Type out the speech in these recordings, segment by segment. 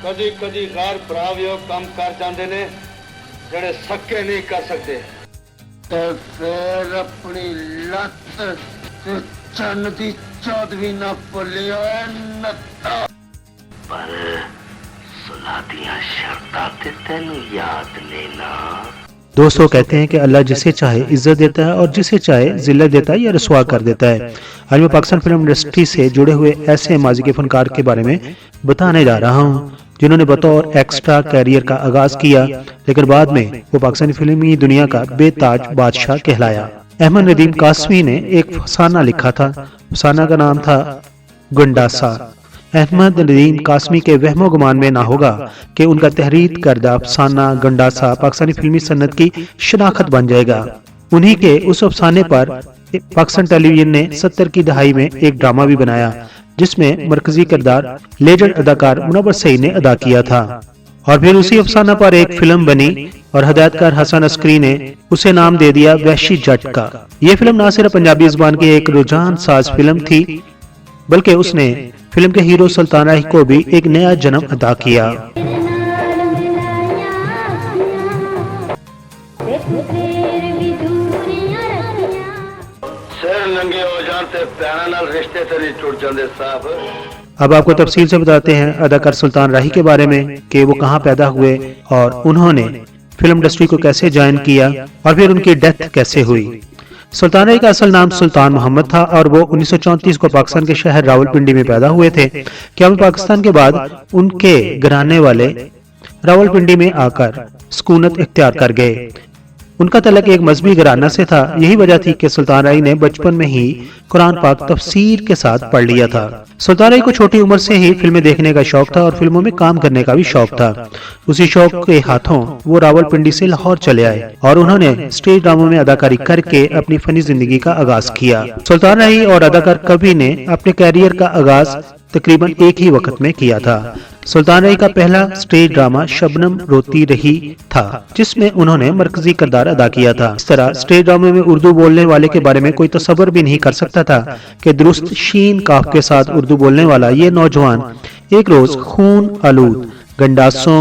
ਕਦੀ ਕਦੀ ਗੈਰ ਭਰਾ ਵੀ ਉਹ ਕੰਮ ਕਰ ਜਾਂਦੇ ਨੇ ਜਿਹੜੇ ਸੱਕੇ ਨਹੀਂ ਕਰ ਸਕਦੇ ਤੇ ਫਿਰ ਆਪਣੀ ਲੱਤ ਤੇ ਚੰਨ ਦੀ ਚੌਧਰੀ ਨਾ ਭੁੱਲਿਓ ਨੱਤਾ ਪਰ ਸੁਲਾ ਦੀਆਂ ਸ਼ਰਤਾਂ ਤੇ ਤੈਨੂੰ ਯਾਦ ਨੇ ਨਾ। दोस्तों कहते हैं कि अल्लाह जिसे चाहे इज्जत देता है और जिसे चाहे जिल्लत देता है या रसवा कर देता है। आज मैं पाकिस्तान फिल्म इंडस्ट्री से जुड़े हुए ऐसे माजी के फनकार के बारे में बताने जा रहा हूँ जिन्होंने बतौर एक्स्ट्रा कैरियर का आगाज किया, लेकिन बाद में वो पाकिस्तानी फिल्मी दुनिया का बेताज बादशाह कहलाया। अहमद नदीम कासमी ने एक फसाना लिखा था। फसाना का नाम था गंडासा। अहमद नदीम कासमी के वहमो गुमान में ना होगा कि उनका तहरीर करदा अफसाना गंडासा पाकिस्तानी फिल्मी सन्नत की शनाख्त बन जाएगा। उन्हीं के उस अफसाने पर पाकिस्तान टेलीविजन ने 70 की दहाई में एक ड्रामा भी बनाया जिसमें मरकजी किरदार लेजेंड अदाकार मुनव्वर सईद ने अदा किया था। और फिर उसी अफसाना पर एक फिल्म बनी और हदायतकार हसन अस्करी ने उसे नाम दे दिया वहशी जट का। ये फिल्म ना सिर्फ पंजाबी जुबान की एक रुझान साज फिल्म थी बल्कि उसने फिल्म के हीरो सुल्तान राही को भी एक नया जन्म अदा किया। ਸਿਰ ਨੰਗੇ ਹੋ ਜਾਣ ਤੇ ਪੈਰਾਂ ਨਾਲ ਰਿਸ਼ਤੇ ਤੇ ਨਹੀਂ ਟੁੱਟ ਜਾਂਦੇ ਸਾਹਿਬ। अब आपको तफसील से बताते हैं अदाकार सुल्तान राही के बारे में कि वो कहाँ पैदा हुए और उन्होंने फिल्म इंडस्ट्री को कैसे ज्वाइन किया और फिर उनकी डेथ कैसे हुई। सुल्तान राही का असल नाम सुल्तान मोहम्मद था और वो 1934 को पाकिस्तान के शहर रावलपिंडी में पैदा हुए थे। क्या पाकिस्तान के बाद उनके घराने वाले रावलपिंडी में आकर सुकूनत इख्तियार कर गए। उनका तलक एक मजहबी घराना से था। यही वजह थी कि सुल्तान राही ने बचपन में ही कुरान पाक तफसीर के साथ पढ़ लिया था। सुल्तान राही को छोटी उम्र से ही फिल्में देखने का शौक था और फिल्मों में काम करने का भी शौक था। उसी शौक के हाथों वो रावलपिंडी से लाहौर चले आए और उन्होंने स्टेज ड्रामों में अदाकारी करके अपनी फनी जिंदगी का आगाज किया। सुल्तान राही और अदाकार कवि ने अपने कैरियर का आगाज तकरीबन एक ही वक्त में किया था। सुल्तान राही का पहला स्टेज ड्रामा शबनम रोती रही था जिसमें उन्होंने मरकजी किरदार अदा किया था। इस तरह स्टेज ड्रामे में उर्दू बोलने वाले के बारे में कोई तसव्वुर भी नहीं कर सकता था कि दुरुस्त शीन काफ के साथ उर्दू बोलने वाला ये नौजवान एक रोज खून आलूद गंडासों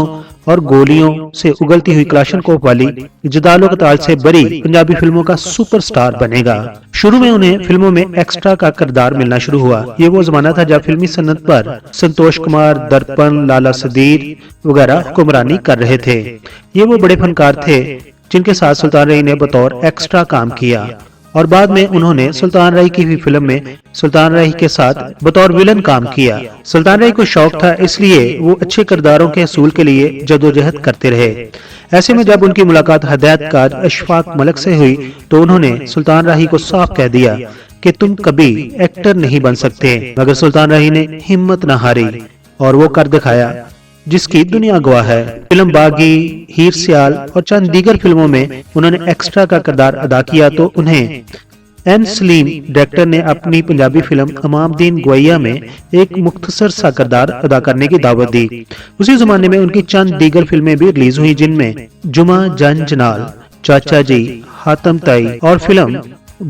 और गोलियों से उगलती हुई क्लाशनकोफ वाली जदालो कताल से बरी पंजाबी फिल्मों का सुपरस्टार बनेगा। शुरू में उन्हें फिल्मों में एक्स्ट्रा का किरदार मिलना शुरू हुआ। ये वो जमाना था जब फिल्मी सन्नत पर संतोष कुमार, दर्पण, लाला सदीर वगैरह हुक्मरानी कर रहे थे। ये वो बड़े फनकार थे जिनके साथ सुल्तान राही ने बतौर एक्स्ट्रा काम किया और बाद में उन्होंने सुल्तान राही की हुई फिल्म में सुल्तान राही के साथ बतौर विलन काम किया। सुल्तान राही को शौक था इसलिए वो अच्छे किरदारों के हसूल के लिए जदोजहद करते रहे। ऐसे में जब उनकी मुलाकात हदायतकार अशफाक मलिक से हुई तो उन्होंने सुल्तान राही को साफ कह दिया कि तुम कभी एक्टर नहीं बन सकते, मगर सुल्तान राही ने हिम्मत न हारी और वो कर दिखाया जिसकी दुनिया गवाह है। फिल्म बागी, हीर सियाल और चंद दीगर फिल्मों में उन्होंने एक्स्ट्रा का किरदार अदा किया तो उन्हें एन सलीम डायरेक्टर ने अपनी पंजाबी फिल्म अमामदीन गोइया में एक मुख्तसर सा किरदार अदा करने की दावत दी। उसी जमाने में उनकी चंद दीगर फिल्में भी रिलीज हुई जिनमें जुमा जन जनाल, चाचा जी, हातम ताई और फिल्म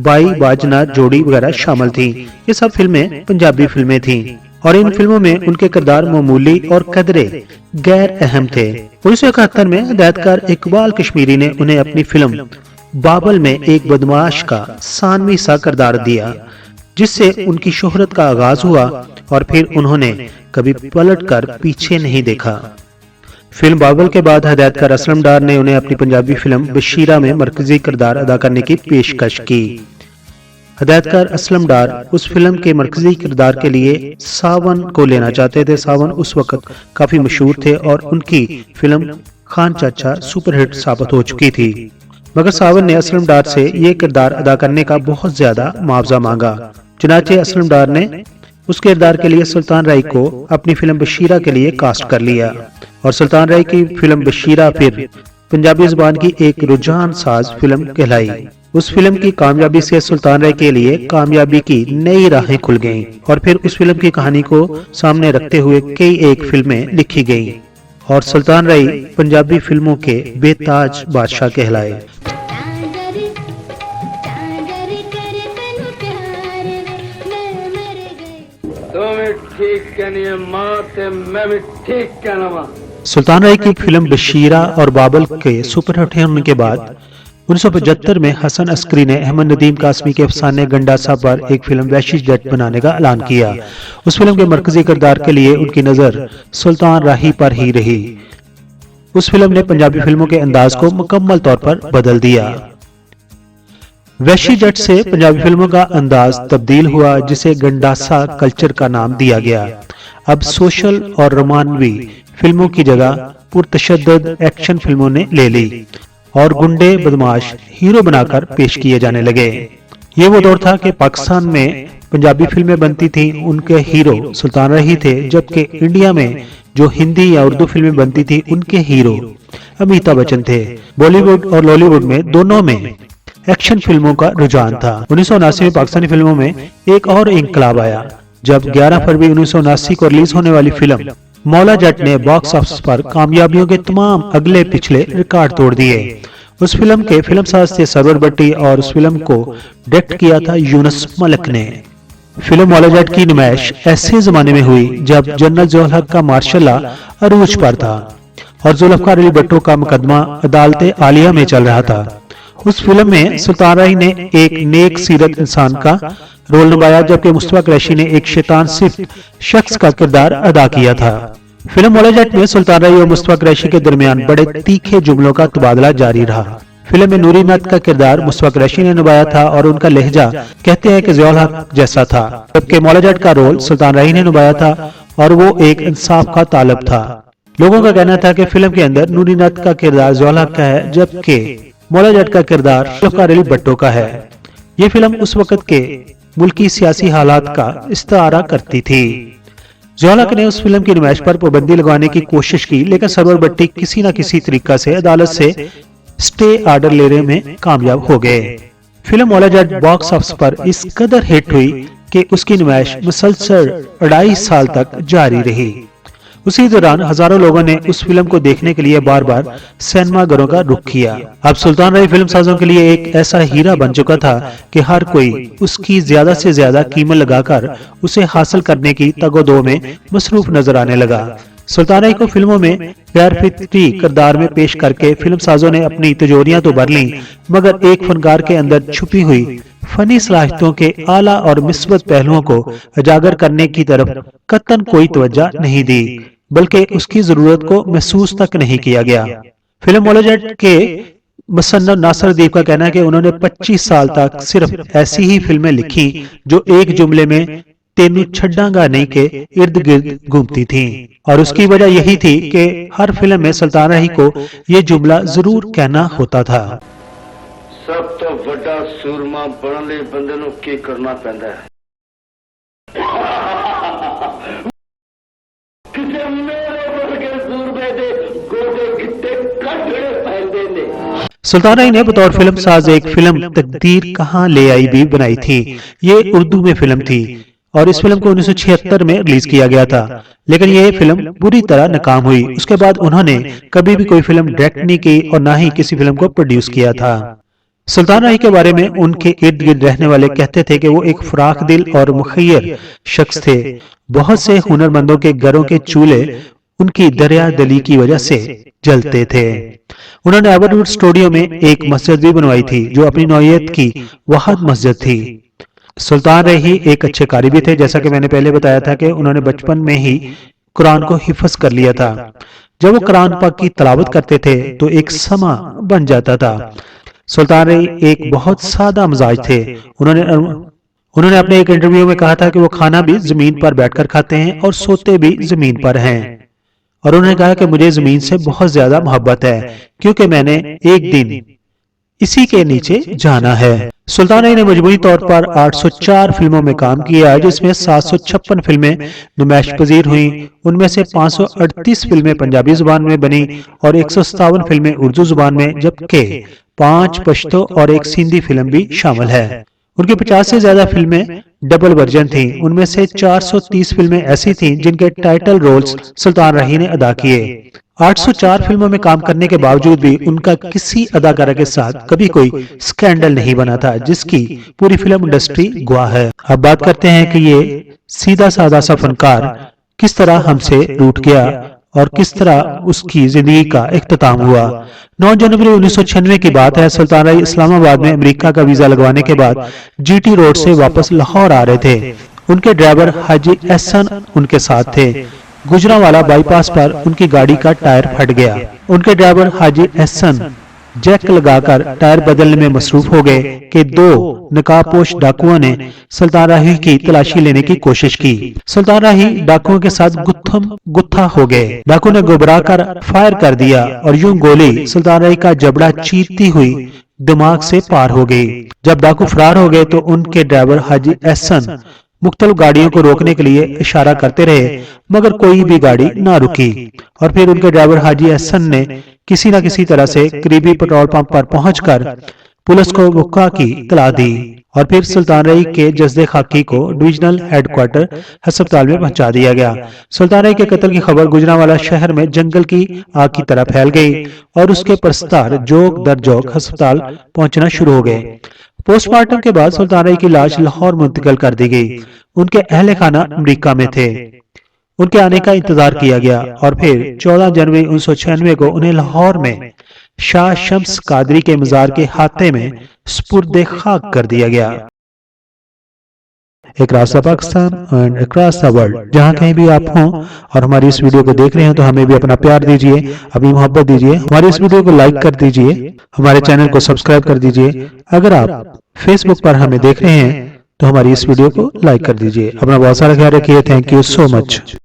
बाई बाजना जोड़ी वगैरह शामिल थी। ये सब फिल्में पंजाबी फिल्में थीं और इन फिल्मों में उनके किरदार मामूली और कदरे गैर अहम थे। 1971 में हदायतकार इकबाल कश्मीरी ने उन्हें अपनी फिल्म बाबल में एक बदमाश का सानवी सा किरदार दिया जिससे उनकी शोहरत का आगाज हुआ और फिर उन्होंने कभी पलट कर पीछे नहीं देखा। फिल्म बाबल के बाद हदायतकार असलम डार ने उन्हें अपनी पंजाबी फिल्म बशीरा में मरकजी किरदार अदा करने की पेशकश की। हदायतकार असलम डार उस फिल्म के मरकजी किरदार के लिए सावन को लेना चाहते थे। सावन उस वक्त काफी मशहूर थे और उनकी फिल्म खान चाचा सुपरहिट साबित हो चुकी थी, मगर सावन ने असलम डार से ये किरदार अदा करने का बहुत ज्यादा मुआवजा मांगा। चुनाचे असलम डार ने उस किरदार के लिए सुल्तान राही को अपनी फिल्म बशीरा के लिए कास्ट कर लिया और सुल्तान राही की फिल्म बशीरा फिर पंजाबी जुबान की एक रुझान साज फिल्म कहलाई। उस फिल्म की कामयाबी से सुल्तान राही के लिए कामयाबी की नई राहें खुल गईं और फिर उस फिल्म की कहानी को सामने रखते हुए कई एक फिल्में लिखी गईं और सुल्तान राही पंजाबी फिल्मों के बेताज बादशाह कहलाए। तुम भी ठीक कहनी है मां ते मैं भी ठीक कहना वा। सुल्तान राही की फिल्म बशीरा और बाबल के सुपरहिट होने के बाद 1975 में हसन अस्करी ने अहमद नदीम कासमी के अफसाने गंडासा पर एक फिल्म वैशी जट बनाने का ऐलान किया। उस फिल्म के मरकजी किरदार के लिए उनकी नजर सुल्तान राही पर ही रही। उस फिल्म ने पंजाबी फिल्मों के अंदाज को मुकम्मल तौर पर बदल दिया। वैशी जट से पंजाबी फिल्मों का अंदाज तब्दील हुआ, जिसे गंडासा कल्चर का नाम दिया गया। अब सोशल और रोमानवी फिल्मों की जगह पुरतशद्दुद एक्शन फिल्मों ने ले ली और गुंडे बदमाश हीरो बनाकर पेश किए जाने लगे। ये वो दौर था कि पाकिस्तान में पंजाबी फिल्में बनती थीं, उनके हीरो सुल्तान राही थे, जबकि इंडिया में जो हिंदी या उर्दू फिल्में बनती थी उनके हीरो अमिताभ बच्चन थे। बॉलीवुड और लॉलीवुड में दोनों में एक्शन फिल्मों का रुझान था। 1979 में पाकिस्तानी फिल्मों में एक और इंकलाब आया जब 11 फरवरी 1979 को रिलीज होने वाली फिल्म मौला जट ने बॉक्स ऑफिस पर कामयाबियों के तमाम अगले पिछले रिकॉर्ड तोड़ दिए। उस फिल्म के फिल्मसाज थे सरवर भट्टी और उस फिल्म को डायरेक्ट किया था यूनुस मलिक ने। फिल्म मौला जट की नुमाइश ऐसे जमाने में हुई जब जनरल ज़ियाउल हक का मार्शल लॉ अरूज पर था और जुल्फकार अली भट्टो का मुकदमा अदालत आलिया में चल रहा था। उस फिल्म में सुल्तान राही ने एक नेक सीरत इंसान का रोल निभाया, जबकि मुस्तफा कुरैशी ने एक शैतान सिर्फ शख्स का किरदार अदा किया था। फिल्म मौला जट में सुल्तान राही और मुस्तफा कुरैशी के दरमियान बड़े तीखे जुमलों का तबादला जारी रहा। फिल्म में नूरी नत का किरदार मुस्तफा कुरैशी ने निभाया था और उनका लहजा कहते हैं कि ज़ियाउल हक जैसा था, जबकि मौला जट का रोल सुल्तान राही ने निभाया था और वो एक इंसाफ का तालब था। लोगों का कहना था कि फिल्म के अंदर नूरी नत का किरदार ज़ियाउल हक का है, जबकि मौला जट का किरदार जुल्फकार अली भट्टो का है। ये फिल्म उस वक्त के मुल्की सियासी हालात का इस्तारा करती थी। ज़ियाउल हक ने उस फिल्म की नुमाइश पर पाबंदी लगाने की कोशिश की, लेकिन सरवर भट्टी किसी न किसी तरीका से अदालत से स्टे ऑर्डर लेने में कामयाब हो गए। Film Maula Jatt box office पर इस कदर हिट हुई कि उसकी नुमाइश मुसलसल 2.5 साल तक जारी रही। उसी दौरान हजारों लोगों ने उस फिल्म को देखने के लिए बार बार सिनेमा घरों का रुख किया। अब सुल्तान राही फिल्म साजों के लिए एक ऐसा हीरा बन चुका था कि हर कोई उसकी ज्यादा से ज्यादा कीमत लगाकर उसे हासिल करने की तगोदो में मसरूफ नजर आने लगा। सुल्तान राही को फिल्मों में गैर फितरी किरदार में पेश करके फिल्म साजों ने अपनी तिजोरियां तो भर ली, मगर एक फनकार के अंदर छुपी हुई फनी सलाहियतों के आला और मिस्बत पहलुओं को उजागर करने की तरफ कतन कोई तवज्जो नहीं दी, बल्कि उसकी जरूरत को महसूस तक नहीं किया गया। फिल्म मौला जट के मुसन्निफ नासिर अदीब का कहना है कि उन्होंने 25 साल तक सिर्फ ऐसी ही फिल्में लिखी जो एक जुमले में तेनू छड्डांगा नहीं के इर्द गिर्द घूमती थीं, और उसकी वजह यही थी कि हर फिल्म में सुल्तान राही को ये जुमला जरूर कहना होता था। सब तो बड़ा सूरमा बनने लिए बंदे नूं की करना पैंदा है। किसे मेरे वर्गे सूरमे दे गोडे गिट्टे कटड़े पैंदे ने। सुल्तान राही ने बतौर फिल्म साज एक फिल्म तकदीर कहाँ ले आई भी बनाई थी। ये उर्दू में फिल्म थी और इस फिल्म को 1976 में रिलीज किया गया था, लेकिन ये फिल्म बुरी तरह नाकाम हुई। उसके बाद उन्होंने कभी भी कोई फिल्म डायरेक्ट नहीं की और ना ही किसी फिल्म को प्रोड्यूस किया था। सुल्तान राही के बारे में उनके इर्द गिर्द रहने वाले कहते थे कि वो एक फराख दिल और मुखय्यर शख्स थे। बहुत से हुनरमंदों के घरों के चूल्हे उनकी दरिया दली की वजह से जलते थे। उन्होंने एवरवुड स्टूडियो में एक मस्जिद भी बनवाई थी जो अपनी नौइयत की वाहिद मस्जिद थी। सुल्तान राही एक अच्छे कारी भी थे, जैसा कि मैंने पहले बताया था कि उन्होंने बचपन में ही कुरान को हिफ्ज कर लिया था। जब वो कुरान पाक की तिलावत करते थे तो एक समा बन जाता था। सुल्तान राही एक बहुत सादा मिजाज थे। उन्होंने अपने एक इंटरव्यू में कहा था कि वो खाना भी जमीन पर बैठकर खाते हैं और सोते भी जमीन पर हैं, और उन्होंने कहा कि मुझे जमीन से बहुत ज्यादा मोहब्बत है क्योंकि मैंने एक दिन इसी के नीचे जाना है। सुल्तान राही ने मजमूई तौर पर 804 फिल्मों में काम किया, जिसमें 756 फिल्में नुमाइश पजीर हुई। उनमें से 538 फिल्में पंजाबी जुबान में बनी और 157 फिल्में उर्दू जुबान में, जबकि 5 पश्तो और 1 सिंधी फिल्म भी शामिल है। उनकी 50 से ज्यादा फिल्में डबल वर्जन थीं। उनमें से 430 फिल्में ऐसी थीं जिनके टाइटल रोल्स सुल्तान राही ने अदा किए। 804 फिल्मों में काम करने के बावजूद भी उनका किसी अदाकारा के साथ कभी कोई स्कैंडल नहीं बना था, जिसकी पूरी फिल्म इंडस्ट्री गवाह है। अब बात करते हैं कि ये सीधा साधा सा फनकार किस तरह हमसे रूठ गया और किस तरह उसकी जिंदगी का इख्तिताम हुआ। 9 जनवरी 1996 की बात है। सुल्तान राही इस्लामाबाद में अमेरिका का वीजा लगवाने के बाद जीटी रोड से वापस लाहौर आ रहे थे। उनके ड्राइवर हाजी एहसन उनके साथ थे। गुजरांवाला बाईपास पर उनकी गाड़ी का टायर फट गया। उनके ड्राइवर हाजी एहसन जैक लगाकर टायर बदलने में मसरूफ हो गए कि 2 नकाबपोश डाकुओं ने सुल्तान राही की तलाशी लेने की कोशिश की। सुल्तान राही डाकुओं के साथ गुत्थम गुत्था हो गए। डाकू ने घबरा कर फायर कर दिया और यूं गोली सुल्तान राही का जबड़ा चीरती हुई दिमाग से पार हो गई। जब डाकू फरार हो गए तो उनके ड्राइवर हाजी एहसन मुख्तलिफ गाड़ियों को रोकने के लिए इशारा करते रहे, मगर कोई भी गाड़ी ना रुकी। और फिर उनके ड्राइवर हाजी एहसन ने किसी न किसी तरह से करीबी पेट्रोल पंप पर पहुंचकर पुलिस को वक़्आ की इत्तला दी और फिर सुल्तान राही के जस्दे खाकी को डिविजनल हेडक्वार्टर अस्पताल में पहुंचा दिया गया। सुल्तान राही के कत्ल की खबर गुजरांवाला शहर में जंगल की आग की तरह फैल गई और उसके परस्तार जोक दर जोक अस्पताल पहुंचना शुरू हो गए। पोस्टमार्टम के बाद सुल्तान राही की लाश लाहौर मुंतकिल कर दी गई। उनके अहले खाना अमेरिका में थे। उनके आने का इंतजार किया गया और फिर 14 जनवरी 1996 को उन्हें लाहौर में शाह शम्स कादरी के मजार के हाथे में सुपुर्द खाक कर दिया गया। Across the Pakistan and across the world, जहां कहीं भी आप हों और हमारी इस वीडियो को देख रहे हैं तो हमें भी अपना प्यार दीजिए, अपनी मोहब्बत दीजिए, हमारी इस वीडियो को लाइक कर दीजिए, हमारे चैनल को सब्सक्राइब कर दीजिए। अगर आप फेसबुक पर हमें देख रहे हैं तो हमारी इस वीडियो को लाइक कर दीजिए। अपना बहुत सारा ख्याल रखिए। Thank you so much.